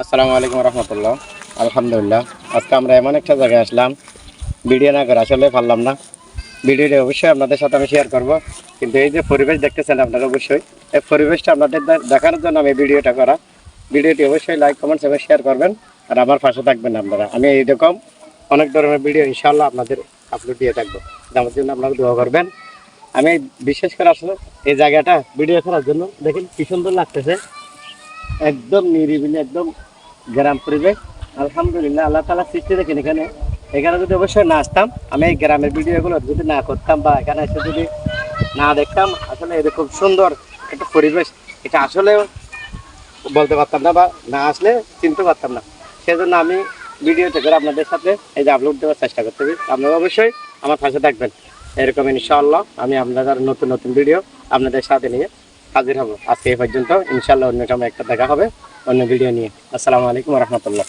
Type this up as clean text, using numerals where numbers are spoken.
আসসালামু আলাইকুম রহমতুল্লাহ। আলহামদুলিল্লাহ, আজকে আমরা এমন একটা জায়গায় আসলাম, ভিডিও না করে আসলে পারলাম না। ভিডিওটি অবশ্যই আপনাদের সাথে আমি শেয়ার করব, কিন্তু এই যে পরিবেশ দেখতেছেন আপনারা, অবশ্যই এই পরিবেশটা আপনাদের দেখানোর জন্য আমি ভিডিওটা করা। ভিডিওটি অবশ্যই লাইক কমেন্টস এবং শেয়ার করবেন, আর আমার পাশে থাকবেন আপনারা। আমি এইরকম অনেক ধরনের ভিডিও ইনশাআল্লাহ আপনাদের আপলোড দিয়ে থাকবো, আমার জন্য আপনারা দোয়া করবেন। আমি বিশেষ করে আসলে এই জায়গাটা ভিডিও করার জন্য দেখেন কি সুন্দর লাগতেছে, একদম নিরিবিলি, একদম গ্রাম পরিবেশ। আলহামদুলিল্লাহ, আল্লাহ তালা সৃষ্টি দেখেন এখানে। এখানে যদি অবশ্যই না আসতাম, আমি এই গ্রামের ভিডিওগুলো যদি না করতাম বা এখানে এসে যদি না দেখতাম, আসলে এরকম সুন্দর একটা পরিবেশ এটা আসলে বলতে পারতাম না, বা না আসলে চিনতে পারতাম না। সেজন্য আমি ভিডিওতে করে আপনাদের সাথে এই যে আপলোড দেওয়ার চেষ্টা করতে হবে। আপনারা অবশ্যই আমার পাশে থাকবেন, এরকম ইনশাআল্লাহ আমি আপনাদের নতুন নতুন ভিডিও আপনাদের সাথে নিয়ে হাজির হব। আজকে এই পর্যন্ত, ইনশাআল্লাহ অন্য সময় একটা দেখা হবে অন্য ভিডিও নিয়ে। আসসালামু আলাইকুম রহমতুল্লাহ।